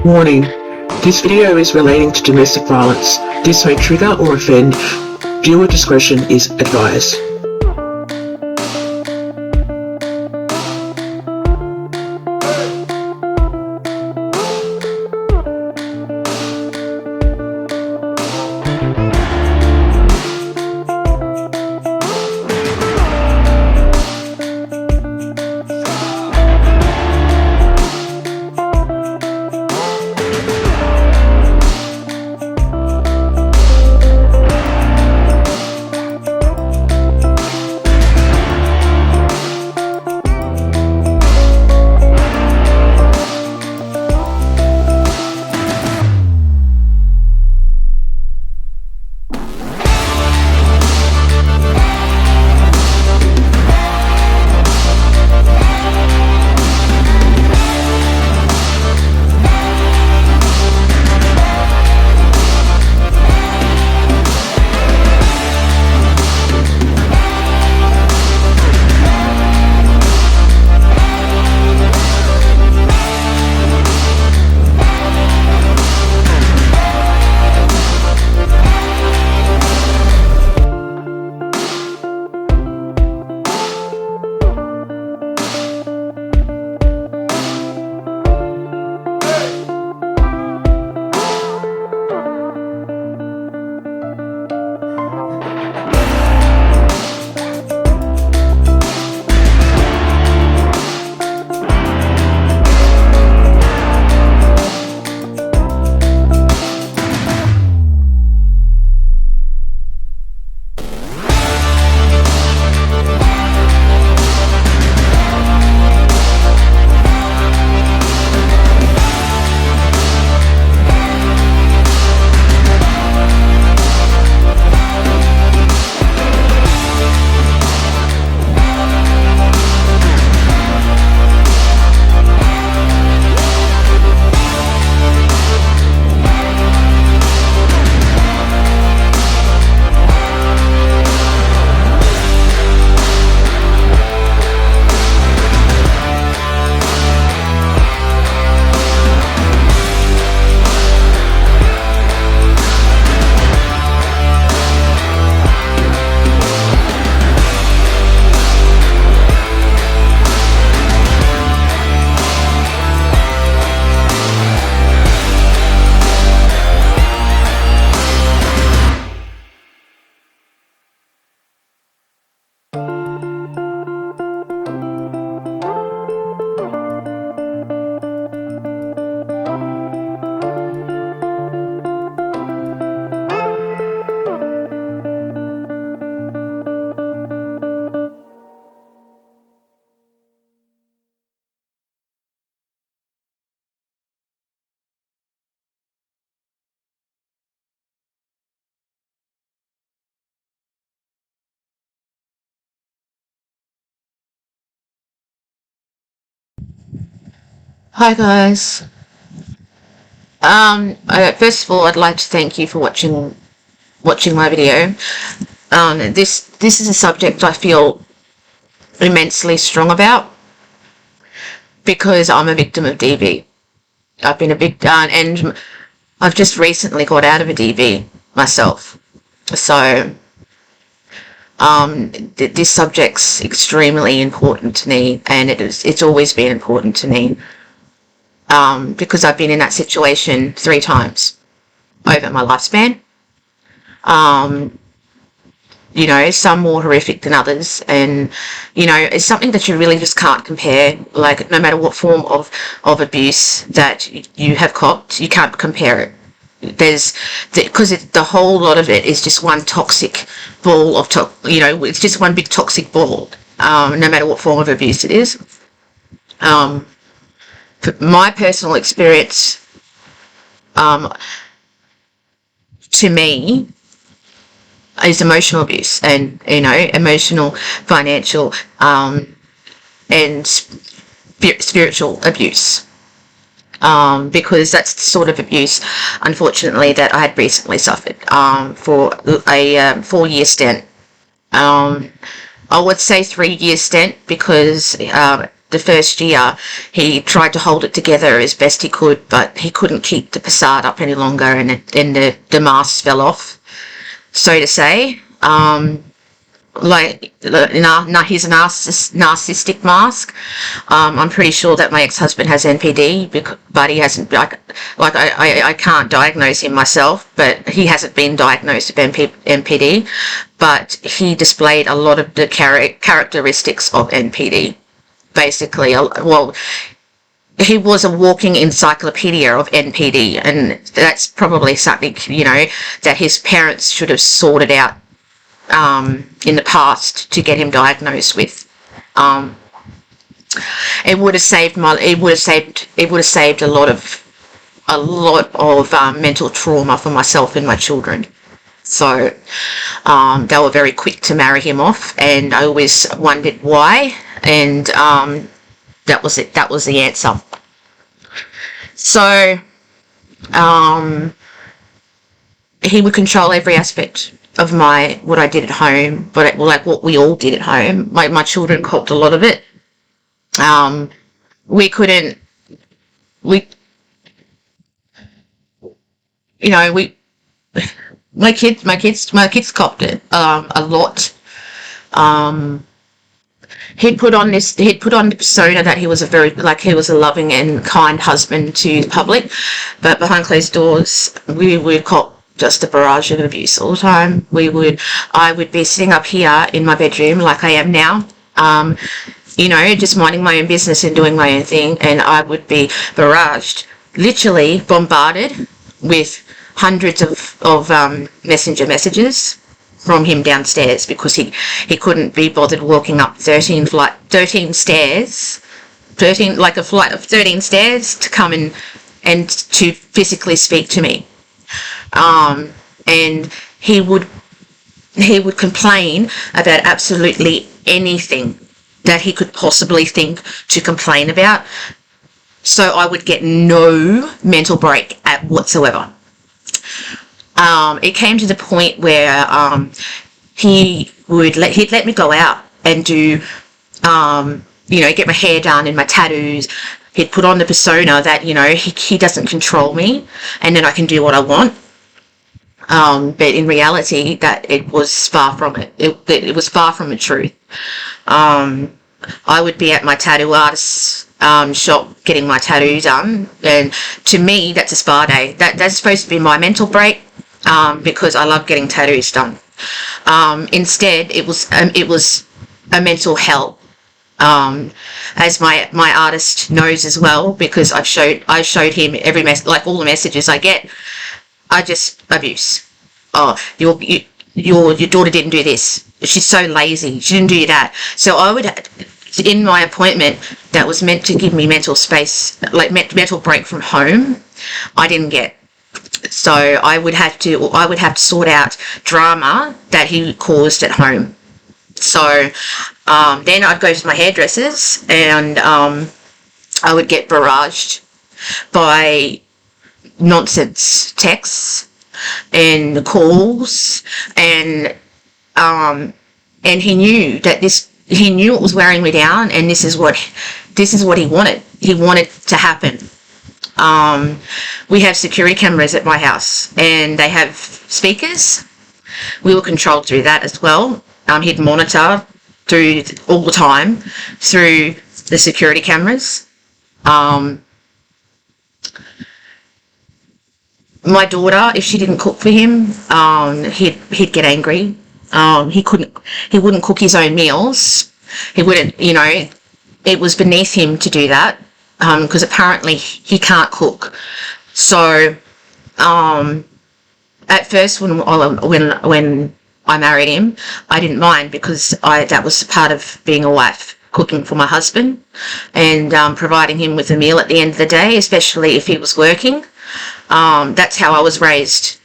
Warning: this video is relating to domestic violence. This may trigger or offend. Viewer discretion is advised. Hi guys. First of all, I'd like to thank you for watching my video. This is a subject I feel immensely strong about because I'm a victim of DV. I've been a victim, and I've just recently got out of a DV myself. So, this subject's extremely important to me, and it's always been important to me. Because I've been in that situation 3 times over my lifespan. Some more horrific than others, and it's something that you really just can't compare. Like, no matter what form of abuse that you have copped, you can't compare it. Because the whole lot of it is just one toxic ball of it's just one big toxic ball. No matter what form of abuse it is. My personal experience, to me, is emotional abuse, and emotional, financial, and spiritual abuse. Because that's the sort of abuse, unfortunately, that I had recently suffered for a 4-year stint. I would say 3-year stint because the first year, he tried to hold it together as best he could, but he couldn't keep the facade up any longer, and the mask fell off, so to say. Like, he's a narcissistic mask. I'm pretty sure that my ex-husband has NPD, but he hasn't, I can't diagnose him myself, but he hasn't been diagnosed with NPD, but he displayed a lot of the characteristics of NPD. Basically, well, he was a walking encyclopedia of NPD, and that's probably something, that his parents should have sorted out in the past to get him diagnosed with. It would have saved a lot of mental trauma for myself and my children. So they were very quick to marry him off, and I always wondered why, and that was it. That was the answer. So he would control every aspect of what I did at home, but like what we all did at home. My children copped a lot of it. My kids copped it a lot. He'd put on the persona that he was a loving and kind husband to the public, but behind closed doors, we would cop just a barrage of abuse all the time. I would be sitting up here in my bedroom like I am now, just minding my own business and doing my own thing, and I would be barraged, literally bombarded with hundreds of messenger messages from him downstairs, because he couldn't be bothered walking up 13 stairs, like a flight of 13 stairs to come and to physically speak to me. And he would complain about absolutely anything that he could possibly think to complain about. So I would get no mental break whatsoever. It came to the point where he'd let me go out and do, get my hair done and my tattoos. He'd put on the persona that, he doesn't control me, and then I can do what I want. But in reality, that it was far from it. It was far from the truth. I would be at my tattoo artist's shop getting my tattoo done, and to me, that's a spa day. That's supposed to be my mental break, because I love getting tattoos done. Instead, it was a mental hell. As my artist knows as well, because I showed him every all the messages I get. I just abuse. Oh, your daughter didn't do this. She's so lazy. She didn't do that. So I would, in my appointment that was meant to give me mental space, like mental break from home, I didn't get. So I would have to sort out drama that he caused at home. So then I'd go to my hairdressers, and I would get barraged by nonsense texts and calls, and he knew that he knew it was wearing me down, and this is what he wanted. He wanted to happen. We have security cameras at my house, and they have speakers. We were controlled through that as well. He'd monitor through all the time through the security cameras. My daughter, if she didn't cook for him, he'd get angry. He wouldn't cook his own meals. He wouldn't, it was beneath him to do that, because apparently he can't cook. So, at first when I married him, I didn't mind, because that was part of being a wife, cooking for my husband and providing him with a meal at the end of the day, especially if he was working. That's how I was raised.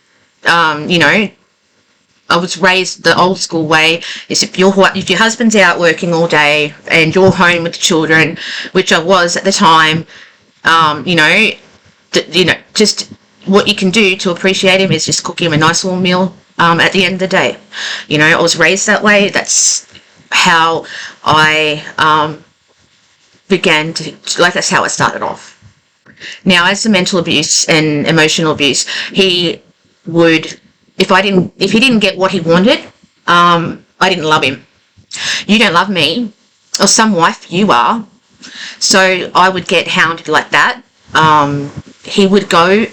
I was raised the old school way, is if your husband's out working all day and you're home with the children, which I was at the time, just what you can do to appreciate him is just cook him a nice warm meal at the end of the day. I was raised that way. That's how I began to, like, that's how it started off. Now, as the mental abuse and emotional abuse, he would, if he didn't get what he wanted, I didn't love him. You don't love me, or some wife you are. So I would get hounded like that. He would go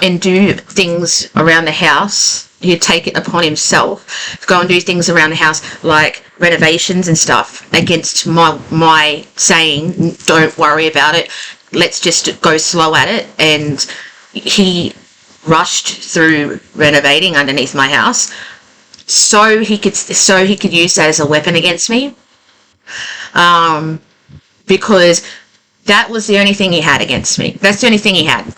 and do things around the house. He'd take it upon himself to go and do things around the house, like renovations and stuff, against my saying, don't worry about it, let's just go slow at it. And he rushed through renovating underneath my house so he could use that as a weapon against me, because that was the only thing he had against me. That's the only thing he had.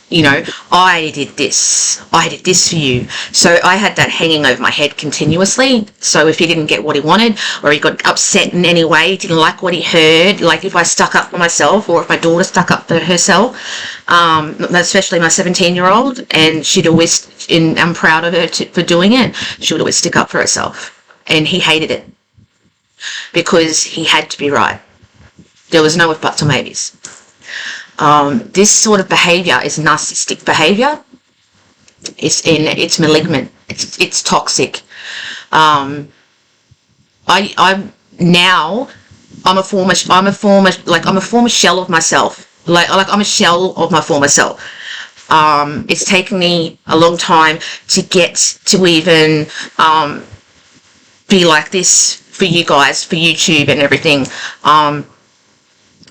You know, I did this for you. So I had that hanging over my head continuously. So if he didn't get what he wanted, or he got upset in any way, didn't like what he heard, like if I stuck up for myself, or if my daughter stuck up for herself, especially my 17-year-old, and she'd always, and I'm proud of her for doing it, she would always stick up for herself. And he hated it because he had to be right. There was no if, buts, or maybes. This sort of behaviour is narcissistic behaviour. It's malignant. It's toxic. I'm a former shell of myself. Like I'm a shell of my former self. It's taken me a long time to get to even be like this for you guys, for YouTube and everything.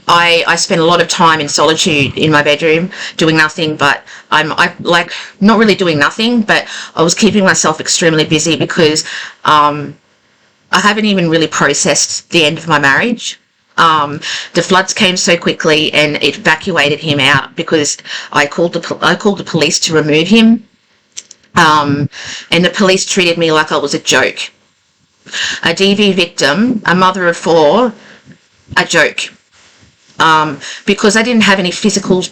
I spent a lot of time in solitude in my bedroom doing nothing, but not really doing nothing, but I was keeping myself extremely busy because I haven't even really processed the end of my marriage. The floods came so quickly and it evacuated him out because I called the police to remove him, and the police treated me like I was a joke. A DV victim, a mother of 4, a joke. Because I didn't have any physical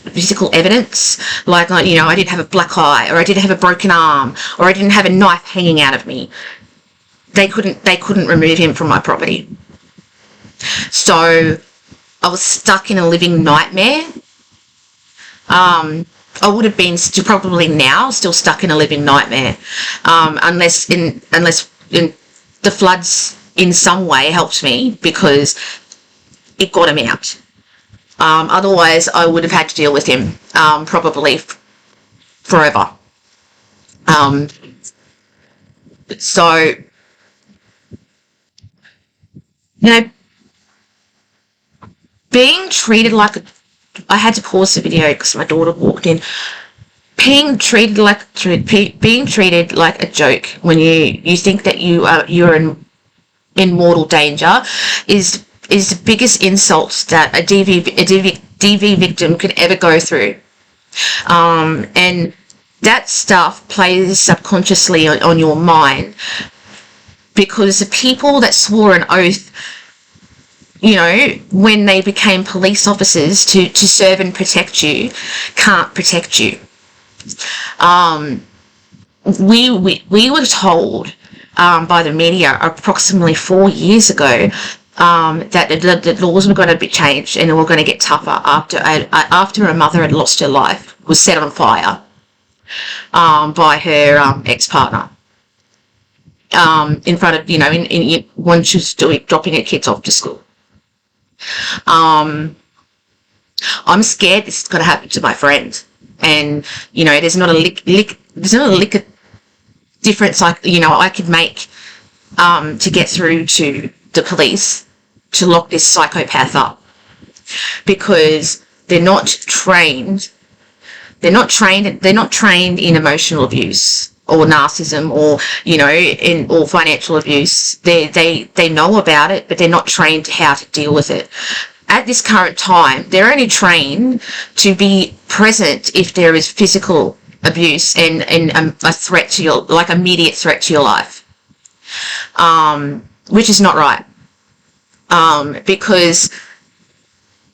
evidence, like, you know, I didn't have a black eye, or I didn't have a broken arm, or I didn't have a knife hanging out of me. They couldn't remove him from my property. So I was stuck in a living nightmare. I would have been probably now still stuck in a living nightmare, unless the floods in some way helped me, because it got him out. Otherwise, I would have had to deal with him probably forever. So, you know, being treated like I had to pause the video because my daughter walked in. Being treated like a joke when you think that you're in mortal danger is the biggest insult that a DV victim could ever go through. And that stuff plays subconsciously on your mind, because the people that swore an oath, you know, when they became police officers to serve and protect you, can't protect you. We were told by the media approximately 4 years ago that the laws were going to be changed and they were going to get tougher after a mother had lost her life, was set on fire by her ex-partner in front of, you know, in when she was dropping her kids off to school. I'm scared this is going to happen to my friend, and you know, there's not a lick of difference I could make to get through to the police to lock this psychopath up, because they're not trained in emotional abuse or narcissism, or, you know, or financial abuse. They know about it, but they're not trained how to deal with it. At this current time, they're only trained to be present if there is physical abuse and a threat to your, like, immediate threat to your life, which is not right, because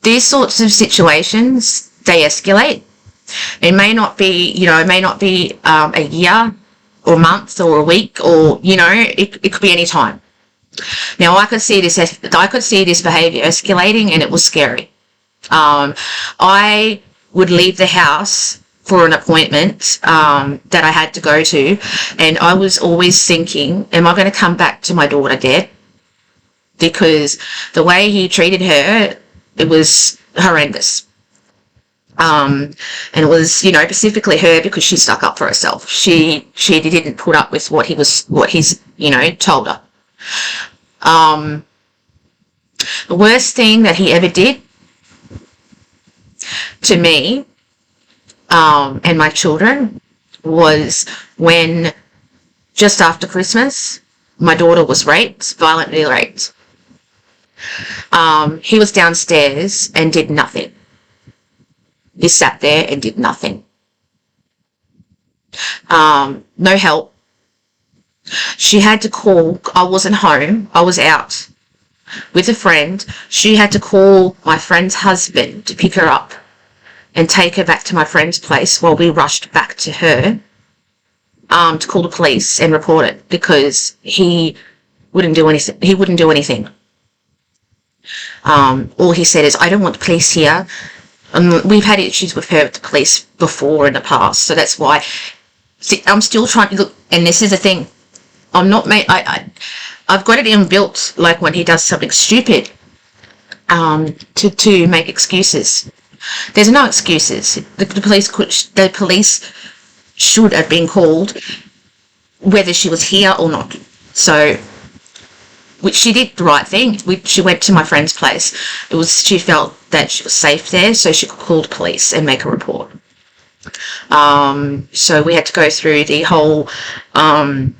these sorts of situations, they escalate. It may not be, you know, a year or a month or a week, or, you know, it could be any time. Now I could see this behaviour escalating, and it was scary. I would leave the house for an appointment that I had to go to, and I was always thinking, am I going to come back to my daughter dead? Because the way he treated her, it was horrendous. And it was, specifically her, because she stuck up for herself. She didn't put up with what he's, told her. The worst thing that he ever did to me, and my children, was when, just after Christmas, my daughter was violently raped. He was downstairs and did nothing. He sat there and did nothing. No help. She had to call. I wasn't home. I was out with a friend. She had to call my friend's husband to pick her up and take her back to my friend's place while we rushed back to her to call the police and report it, because he wouldn't do anything. All he said is, I don't want the police here. We've had issues with her with the police before in the past, so that's why. See, I'm still trying to look, and this is the thing. I've got it inbuilt, like when he does something stupid, to make excuses. There's no excuses. The police should have been called, whether she was here or not. So, which she did the right thing. She went to my friend's place. She felt that she was safe there, so she could call the police and make a report. So we had to go through the whole, going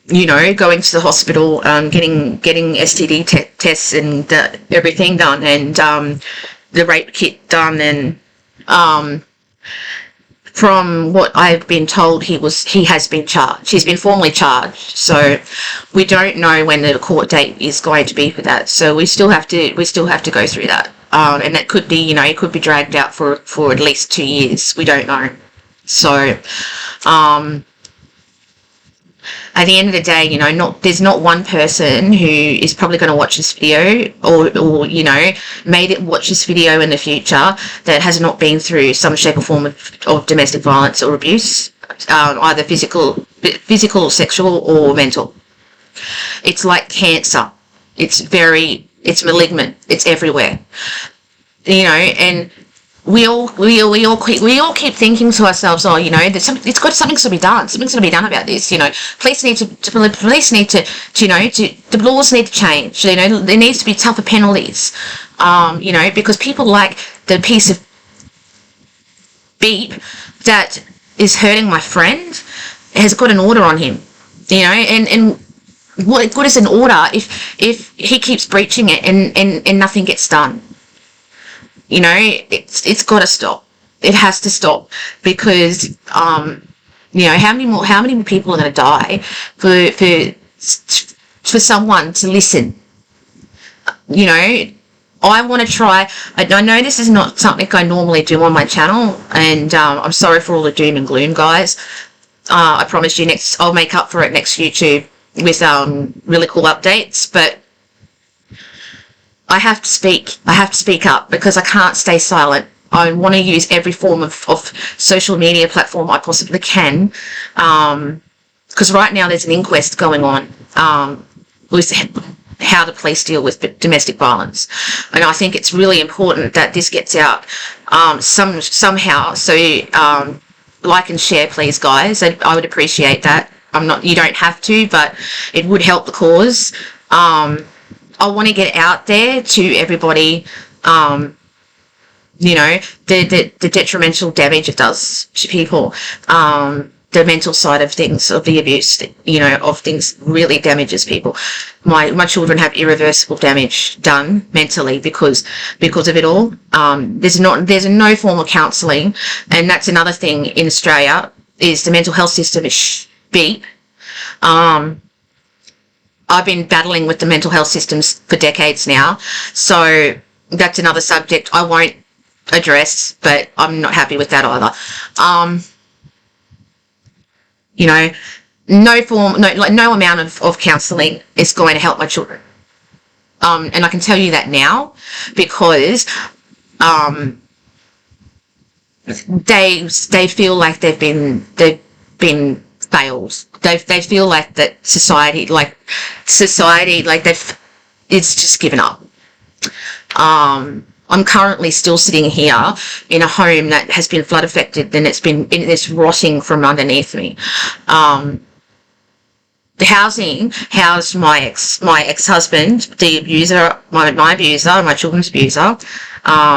to the hospital, getting STD tests and everything done, and the rape kit done, and from what I've been told, he has been charged. He's been formally charged. So we don't know when the court date is going to be for that. So we still have to go through that. And that could be, it could be dragged out for at least 2 years. We don't know. So, at the end of the day, there's not one person who is probably going to watch this video or made it watch this video in the future that has not been through some shape or form of domestic violence or abuse, either physical, sexual, or mental. It's like cancer. It's malignant. It's everywhere. And we all keep thinking to ourselves, something's to be done. Something's to be done about this. The laws need to change. There needs to be tougher penalties. Because people like the piece of beep that is hurting my friend has got an order on him. And what good is an order if he keeps breaching it and nothing gets done? It's got to stop. It has to stop, because how many more people are going to die for someone to listen? I want to try. I know this is not something I normally do on my channel, and I'm sorry for all the doom and gloom, guys. I promise you I'll make up for it next YouTube with really cool updates, but I have to speak up, because I can't stay silent. I want to use every form of social media platform I possibly can, because right now there's an inquest going on with how the police deal with domestic violence, and I think it's really important that this gets out somehow. So like and share, please, guys. I would appreciate that. You don't have to, but it would help the cause. I want to get out there to everybody, the detrimental damage it does to people, the mental side of things, of the abuse, of things really damages people. My children have irreversible damage done mentally because of it all. There's no form of counselling, and that's another thing in Australia, is the mental health system is beep. I've been battling with the mental health systems for decades now, so that's another subject I won't address, but I'm not happy with that either. no amount of counselling is going to help my children. And I can tell you that now because they feel like they've been failed. They feel like that society it's just given up. I'm currently still sitting here in a home that has been flood affected, and it's rotting from underneath me. The housing housed my ex-husband, the abuser, my abuser, my children's abuser,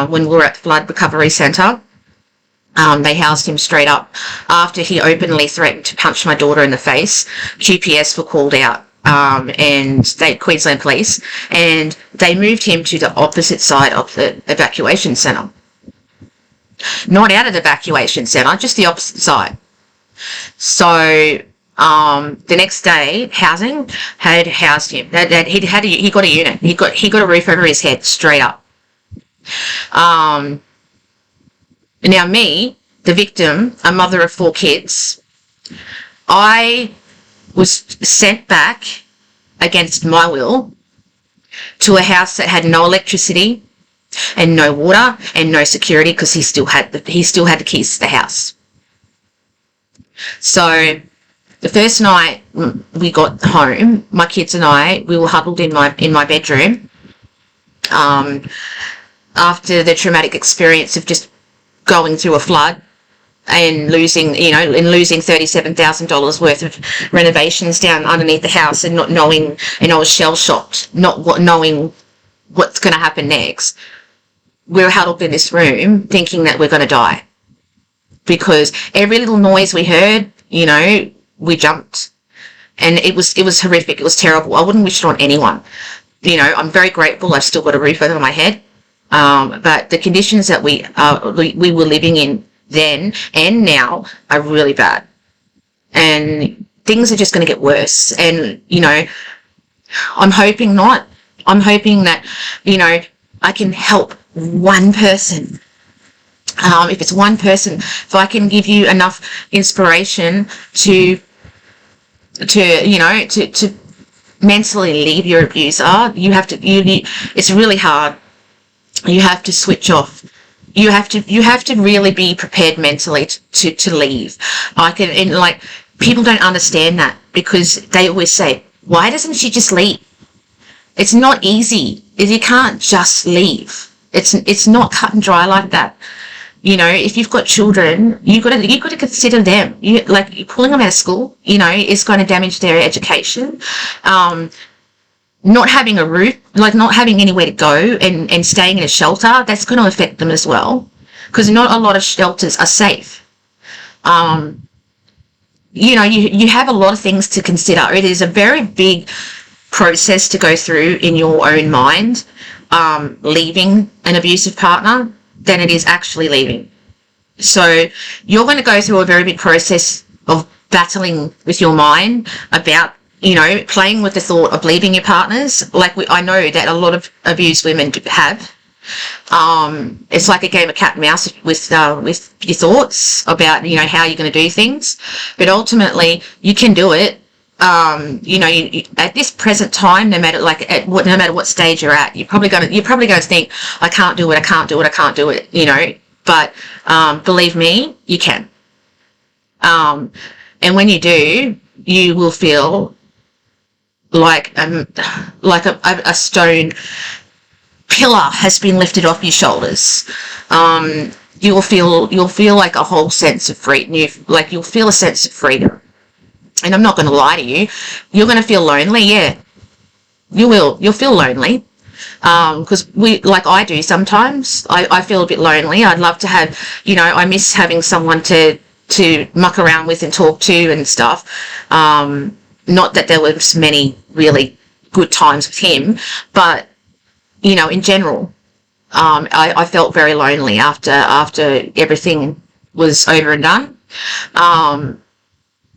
when we were at the Flood Recovery Centre. They housed him straight up. After he openly threatened to punch my daughter in the face, QPS were called out, and Queensland Police, and they moved him to the opposite side of the evacuation centre. Not out of the evacuation centre, just the opposite side. So the next day, housing had housed him. He got a unit. He got a roof over his head straight up. Now me, the victim, a mother of 4 kids, I was sent back against my will to a house that had no electricity and no water and no security because he still had the keys to the house. So the first night we got home, my kids and I, we were huddled in my bedroom after the traumatic experience of just going through a flood and losing $37,000 worth of renovations down underneath the house, and not knowing, and I was shell shocked, knowing what's going to happen next. We were huddled in this room thinking that we're going to die because every little noise we heard, we jumped, and it was horrific. It was terrible. I wouldn't wish it on anyone. I'm very grateful I've still got a roof over my head. But the conditions that we were living in then and now are really bad, and things are just going to get worse. And I'm hoping not. I'm hoping that I can help one person. If it's one person, if I can give you enough inspiration to mentally leave your abuser, it's really hard. You have to switch off. You have to really be prepared mentally to leave. People don't understand that because they always say, why doesn't she just leave? It's not easy. You can't just leave. It's not cut and dry like that. If you've got children, you've got to consider them. You're pulling them out of school, is going to damage their education. Not having a roof, not having anywhere to go and staying in a shelter, that's going to affect them as well, because not a lot of shelters are safe. You have a lot of things to consider. It is a very big process to go through in your own mind, leaving an abusive partner, than it is actually leaving. So you're going to go through a very big process of battling with your mind about playing with the thought of leaving your partners. I know that a lot of abused women have. It's like a game of cat and mouse with your thoughts about, how you're going to do things. But ultimately, you can do it. At this present time, no matter what stage you're at, you're probably going to think, I can't do it. But believe me, you can. And when you do, you will feel like a stone pillar has been lifted off your shoulders. You'll feel like a whole sense of freedom. You'll feel a sense of freedom. And I'm not going to lie to you, you're going to feel lonely. Yeah, you will. You'll feel lonely. Because I do sometimes. I feel a bit lonely. I'd love to have, I miss having someone to muck around with and talk to and stuff. Not that there was many really good times with him, but, in general, I felt very lonely after everything was over and done.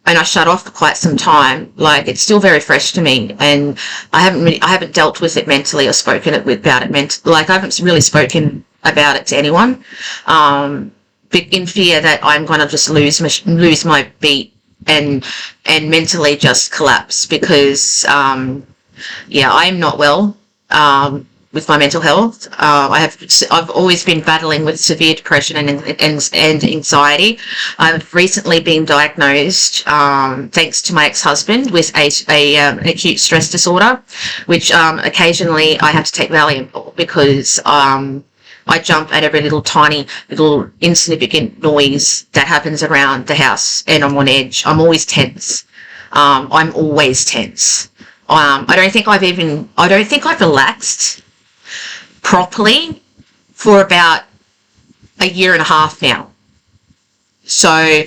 And I shut off for quite some time. It's still very fresh to me, and I haven't dealt with it mentally or spoken about it I haven't really spoken about it to anyone, in fear that I'm going to just lose my beat and mentally just collapse because I'm not well with my mental health. I've always been battling with severe depression and anxiety. I've recently been diagnosed, thanks to my ex-husband, with an acute stress disorder, which occasionally I have to take Valium for because I jump at every tiny little insignificant noise that happens around the house, and I'm on edge. I'm always tense. I'm always tense. I don't think I've relaxed properly for about a year and a half now. So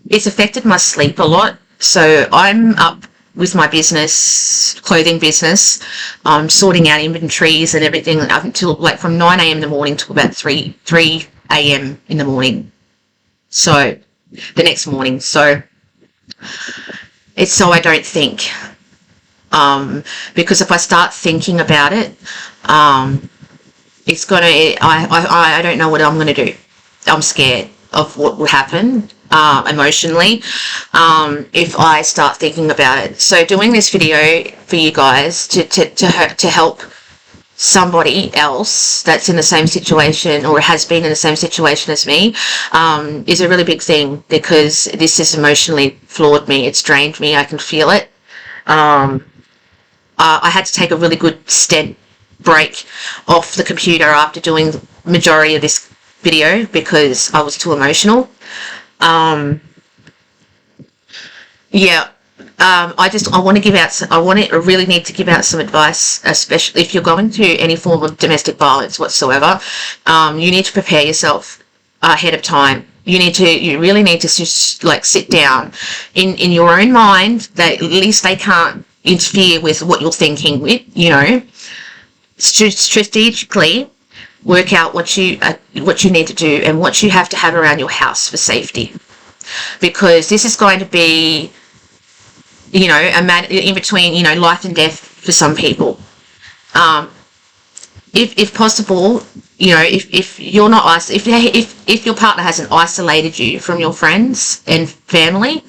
it's affected my sleep a lot. So I'm up with my business, clothing business, sorting out inventories and everything up until like from 9 a.m. in the morning to about 3 a.m. in the morning. So the next morning. So it's so I don't think. Because if I start thinking about it, it's gonna. I don't know what I'm gonna do. I'm scared of what will happen emotionally if I start thinking about it. So doing this video for you guys to help somebody else that's in the same situation or has been in the same situation as me is a really big thing, because this has emotionally floored me. It's drained me. I can feel it. I had to take a really good stent break off the computer after doing the majority of this video because I was too emotional. I really need to give out some advice, especially if you're going through any form of domestic violence whatsoever. You need to prepare yourself ahead of time. You really need to just like sit down in your own mind, that at least they can't interfere with what you're thinking with, strategically work out what you need to do and what you have to have around your house for safety, because this is going to be a matter in between life and death for some people. If possible, if you're not if your partner hasn't isolated you from your friends and family,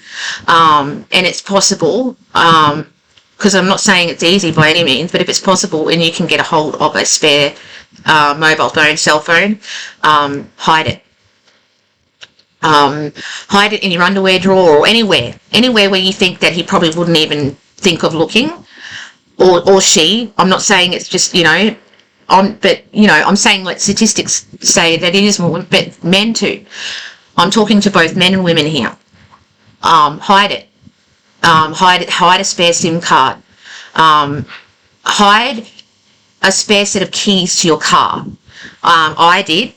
and it's possible, because I'm not saying it's easy by any means, but if it's possible and you can get a hold of a spare mobile phone, cell phone, hide it. Hide it in your underwear drawer or anywhere where you think that he probably wouldn't even think of looking, or she. I'm not saying it's just, I'm saying like statistics say that it is more, but men too. I'm talking to both men and women here. Hide it. Hide a spare SIM card. Hide a spare set of keys to your car. I did.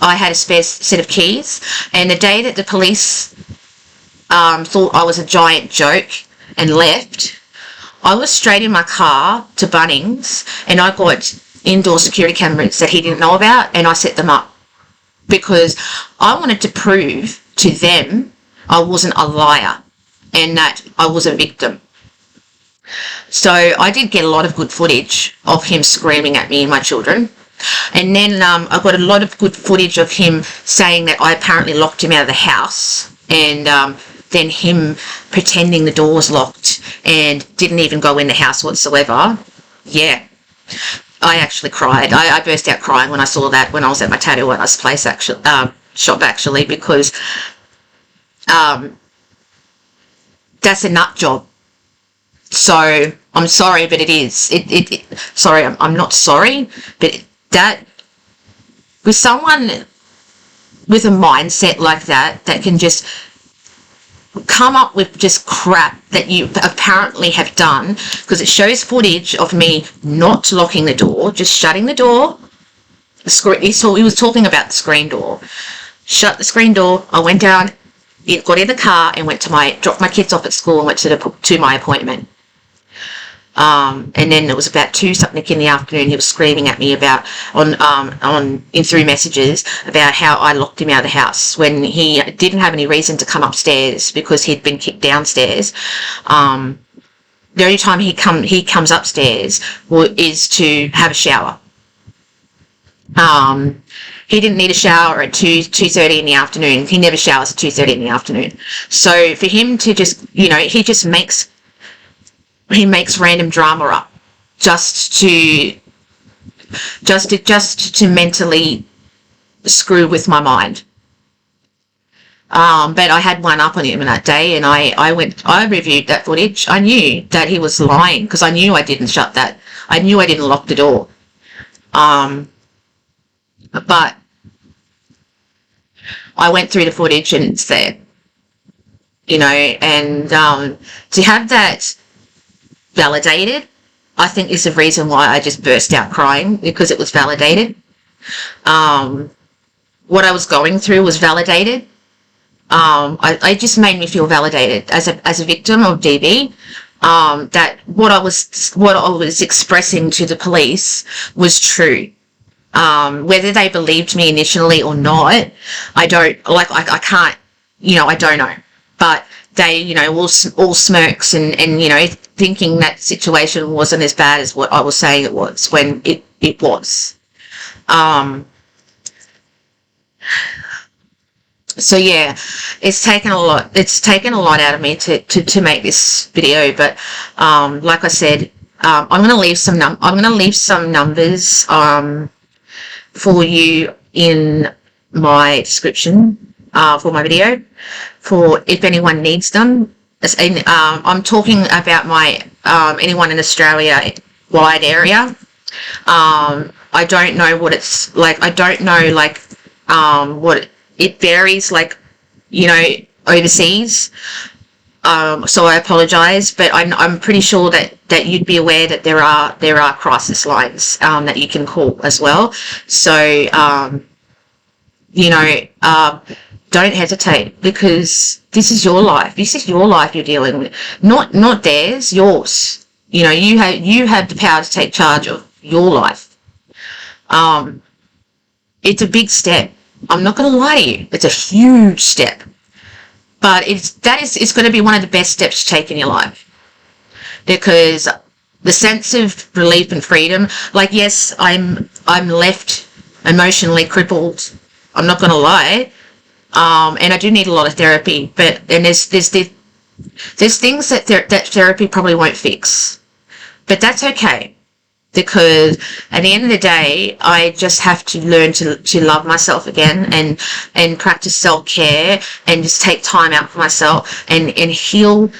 I had a spare set of keys, and the day that the police thought I was a giant joke and left, I was straight in my car to Bunnings, and I got indoor security cameras that he didn't know about, and I set them up because I wanted to prove to them I wasn't a liar and that I was a victim. So I did get a lot of good footage of him screaming at me and my children. And then I got a lot of good footage of him saying that I apparently locked him out of the house, and then him pretending the door was locked and didn't even go in the house whatsoever. Yeah, I actually cried. I burst out crying when I saw that when I was at my tattoo artist place, shop actually, because that's a nut job. So I'm sorry, but it is. Sorry, I'm not sorry, but that with someone with a mindset like that can just come up with just crap that you apparently have done, because it shows footage of me not locking the door, just shutting the door. He was talking about the screen door. Shut the screen door. I went down, got in the car, and dropped my kids off at school and went to my appointment. And then it was about 2-something in the afternoon. He was screaming at me about through messages about how I locked him out of the house when he didn't have any reason to come upstairs because he'd been kicked downstairs. The only time he comes upstairs is to have a shower. he didn't need a shower at 2:30 in the afternoon. He never showers at 2:30 in the afternoon. So for him to just, he makes random drama up just to mentally screw with my mind. But I had one up on him that day, and I reviewed that footage. I knew that he was lying because I knew I didn't shut that. I knew I didn't lock the door. But I went through the footage and it's there, and to have that validated, I think is the reason why I just burst out crying, because it was validated. What I was going through was validated. It just made me feel validated as a victim of DV. That what I was expressing to the police was true. Whether they believed me initially or not, I don't know. But they, all smirks and thinking that situation wasn't as bad as what I was saying it was, when it was. So yeah, it's taken a lot out of me to make this video, but like I said, I'm going to leave some numbers for you in my description for my video, for if anyone needs them. And I'm talking about my anyone in Australia wide area. I don't know what it's like. I don't know what it varies overseas. So I apologize, but I'm pretty sure that you'd be aware that there are crisis lines that you can call as well. So don't hesitate, because this is your life. This is your life you're dealing with, not theirs, yours. You have the power to take charge of your life. It's a big step. I'm not going to lie to you. It's a huge step. But it's going to be one of the best steps to take in your life, because the sense of relief and freedom, yes, I'm left emotionally crippled. I'm not going to lie. And I do need a lot of therapy, and there's things that therapy probably won't fix, but that's okay. Because at the end of the day, I just have to learn to love myself again, and practice self-care, and just take time out for myself and heal,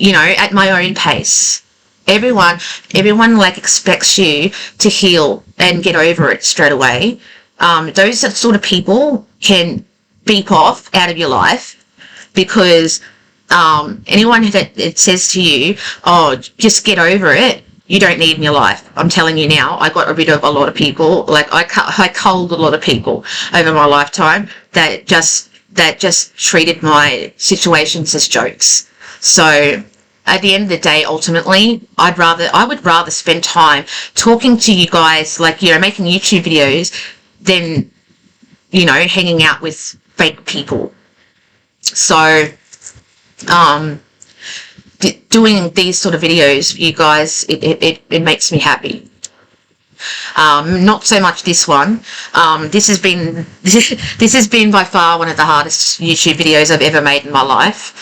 at my own pace. Everyone expects you to heal and get over it straight away. Those sort of people can beep off out of your life, because anyone that it says to you, oh, just get over it, you don't need in your life. I'm telling you now, I got rid of a lot of people. I culled a lot of people over my lifetime that just treated my situations as jokes. So at the end of the day, ultimately, I would rather spend time talking to you guys, making YouTube videos, than, hanging out with fake people. So, doing these sort of videos for you guys, it makes me happy. Not so much this one. This has been by far one of the hardest YouTube videos I've ever made in my life.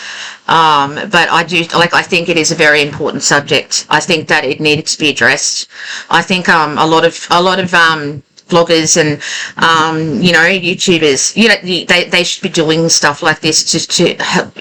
But I think it is a very important subject. I think that it needed to be addressed. I think a lot of vloggers and YouTubers, they should be doing stuff like this to help.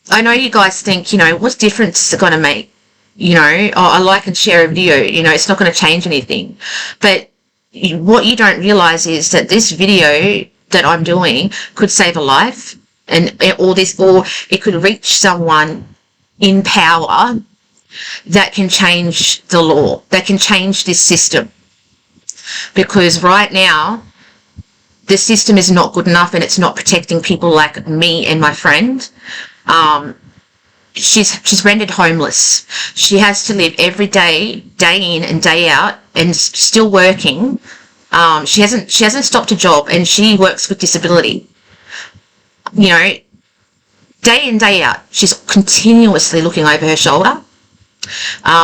I know you guys think, what difference is it going to make? I like and share a video, it's not going to change anything. But what you don't realize is that this video that I'm doing could save a life, or it could reach someone in power that can change the law, that can change this system. Because right now, the system is not good enough, and it's not protecting people like me and my friend. She's rendered homeless. She has to live every day in and day out, and still working. She hasn't stopped a job, and she works with disability. Day in, day out, she's continuously looking over her shoulder.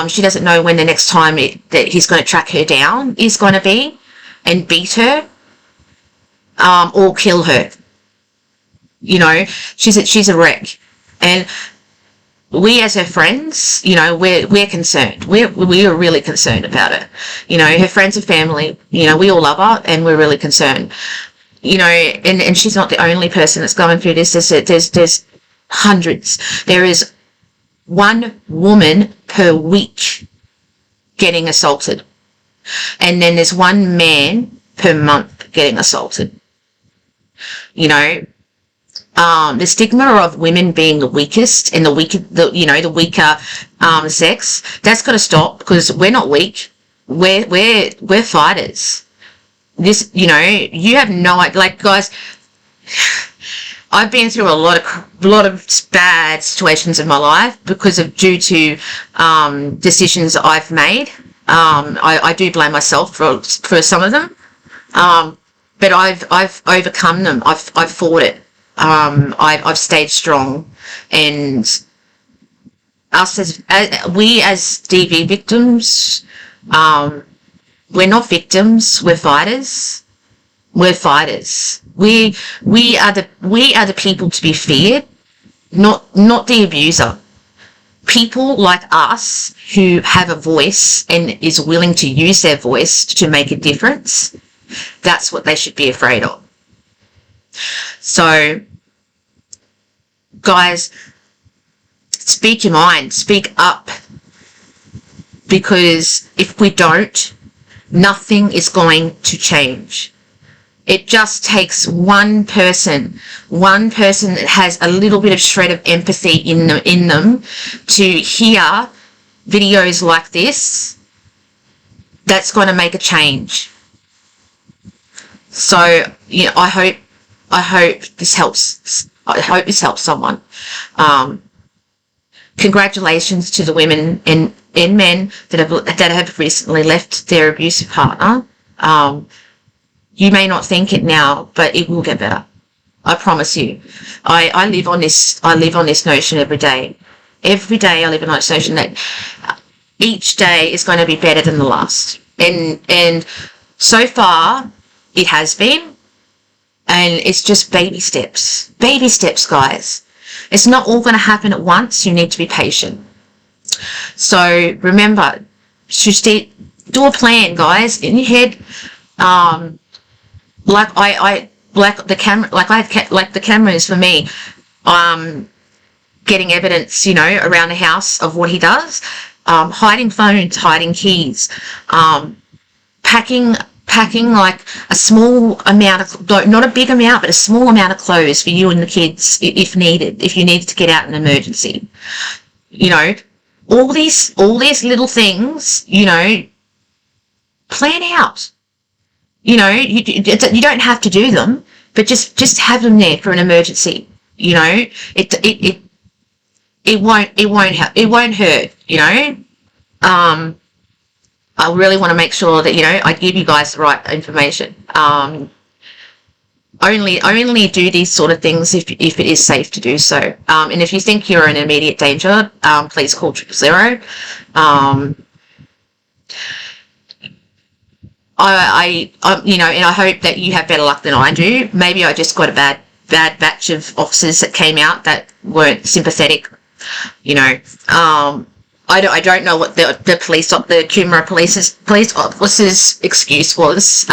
She doesn't know when the next time that he's going to track her down is going to be and beat her, or kill her. You know, she's a wreck. And we as her friends, you know, we're concerned. We are really concerned about it. You know, her friends and family, you know, we all love her and we're really concerned. You know, and she's not the only person that's going through this. There's hundreds. There is one woman per week getting assaulted. And then there's one man per month getting assaulted. You know, the stigma of women being the weakest and the weaker sex, that's got to stop, because we're not weak. We're fighters. This, you know, you have no idea. Like, guys, I've been through a lot of bad situations in my life due to decisions I've made. I do blame myself for some of them, but I've overcome them. I've fought it. I've stayed strong, and us as DV victims, we're not victims. We're fighters. We're fighters. We are the people to be feared, not the abuser. People like us who have a voice and is willing to use their voice to make a difference, that's what they should be afraid of. So, guys, speak your mind, speak up, because if we don't, nothing is going to change. It just takes one person that has a little bit of shred of empathy in them to hear videos like this. That's going to make a change. So, you know, I hope this helps. I hope this helps someone. Congratulations to the women and men that have recently left their abusive partner. You may not think it now, but it will get better. I promise you. I live on this notion every day. Every day I live on this notion that each day is going to be better than the last. And so far it has been, and it's just baby steps. Baby steps, guys. It's not all going to happen at once. You need to be patient. So remember, do a plan, guys, in your head. Like the cameras for me, getting evidence, you know, around the house of what he does, hiding phones, hiding keys, packing like a small amount not a big amount, but a small amount of clothes for you and the kids if you needed to get out in an emergency. You know, all these little things, you know, plan out. You know, you don't have to do them, but just have them there for an emergency. You know, it won't hurt. You know, I really want to make sure that, you know, I give you guys the right information. Only do these sort of things if it is safe to do so. And if you think you're in immediate danger, please call 000. You know, and I hope that you have better luck than I do. Maybe I just got a bad batch of officers that came out that weren't sympathetic. You know, I don't know what the Coomera police officers' excuse was.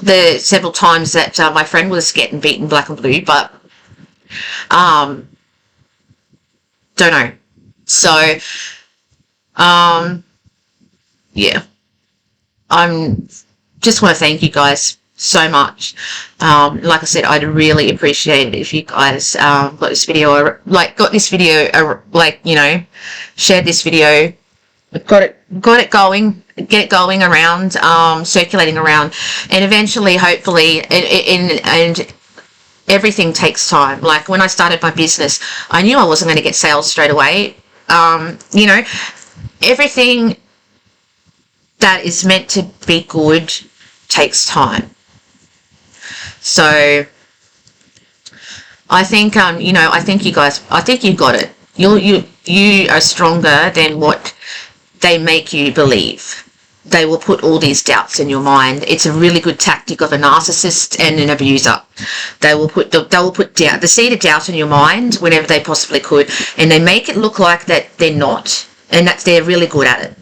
The several times that my friend was getting beaten black and blue, but don't know. So, yeah. I'm just want to thank you guys so much. Like I said, I'd really appreciate it if you guys got this video, you know, shared this video, got it going, get it going around, circulating around, and eventually, hopefully, and everything takes time. Like when I started my business, I knew I wasn't going to get sales straight away. You know, everything that is meant to be good takes time. So I think you know, I think you got it. you are stronger than what they make you believe. They will put all these doubts in your mind. It's a really good tactic of a narcissist and an abuser. They will put the seed of doubt in your mind whenever they possibly could, and they make it look like that they're not, and that they're really good at it.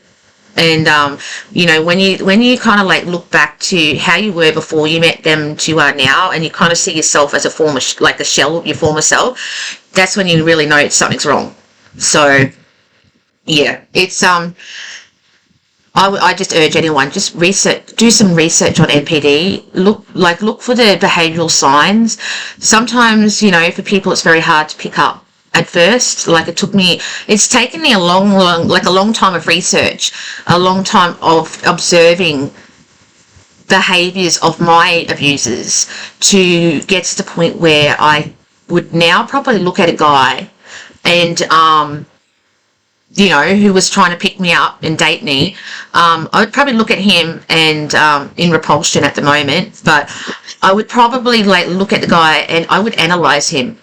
And you know, when you kind of like look back to how you were before you met them to you are now, and you kind of see yourself as a former like a shell of your former self, that's when you really know something's wrong. So yeah, it's I just urge anyone, just do some research on NPD. Look for the behavioural signs. Sometimes, you know, for people it's very hard to pick up at first. Like it's taken me a long time of research, a long time of observing behaviours of my abusers to get to the point where I would now probably look at a guy and you know, who was trying to pick me up and date me, I would probably look at him and in repulsion at the moment, but I would probably like look at the guy and I would analyse him.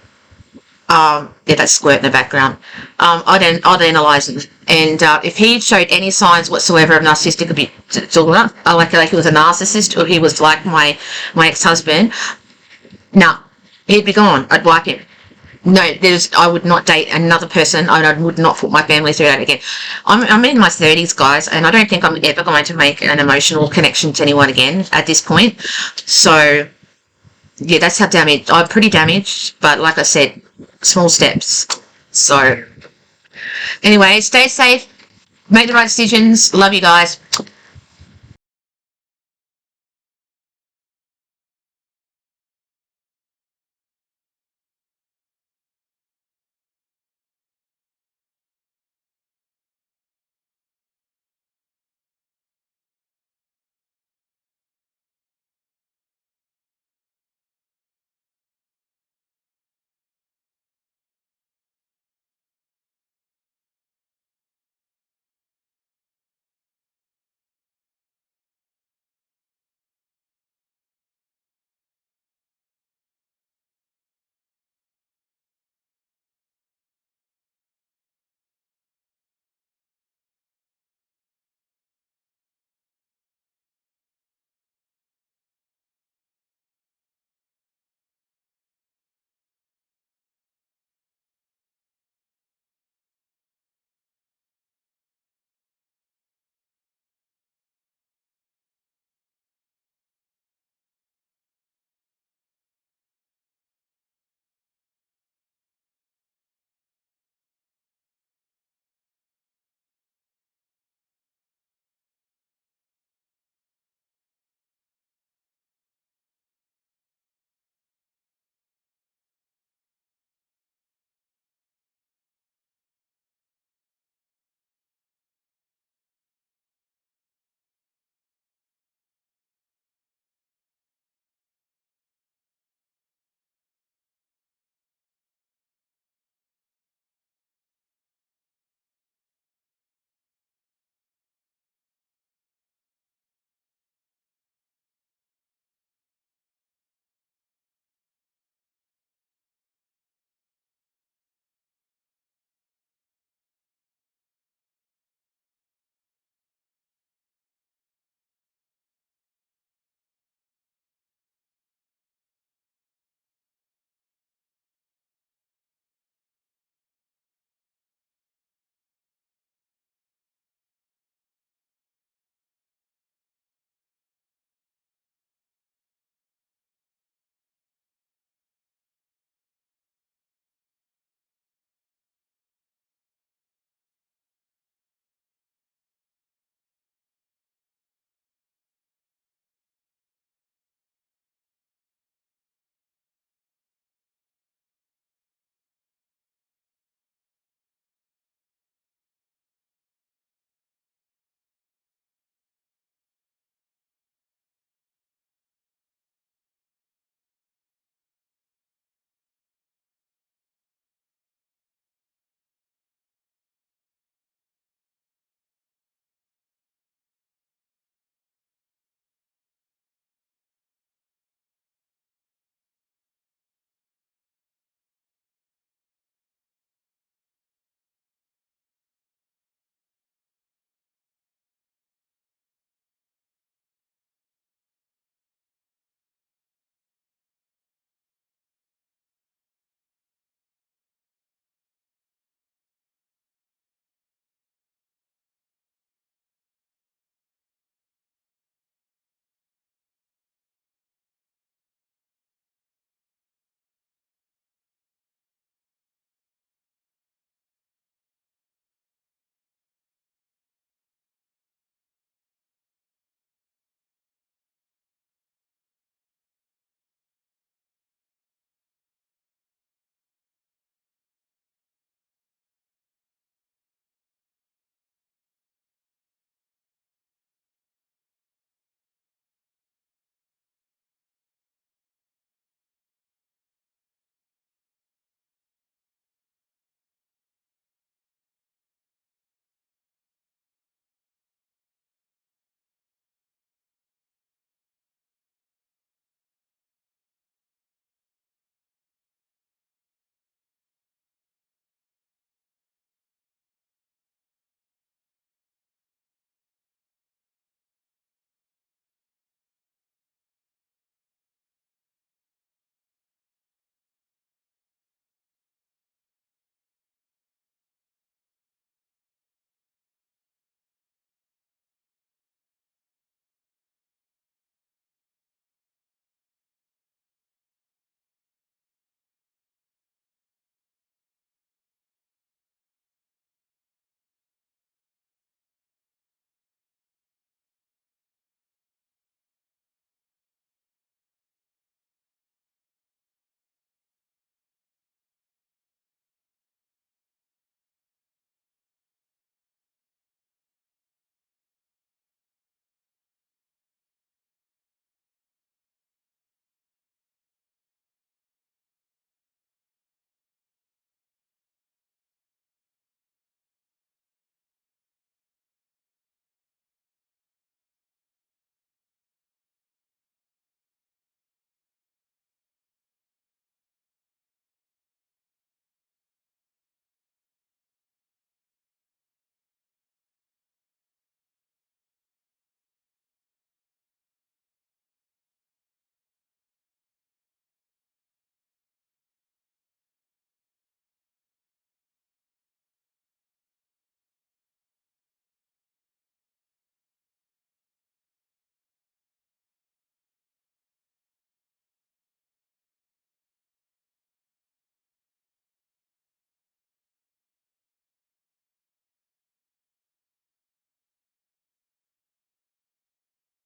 Yeah, that's squirt in the background. I'd analyse him, and if he showed any signs whatsoever of narcissistic abuse, like he was a narcissist or he was like my ex-husband, nah, he'd be gone. I'd wipe him. No, I would not date another person. I would not put my family through that again. I'm in my 30s, guys, and I don't think I'm ever going to make an emotional connection to anyone again at this point. So, yeah, that's how damaged. I'm pretty damaged, but like I said, small steps. So, anyway, stay safe, make the right decisions. Love you guys.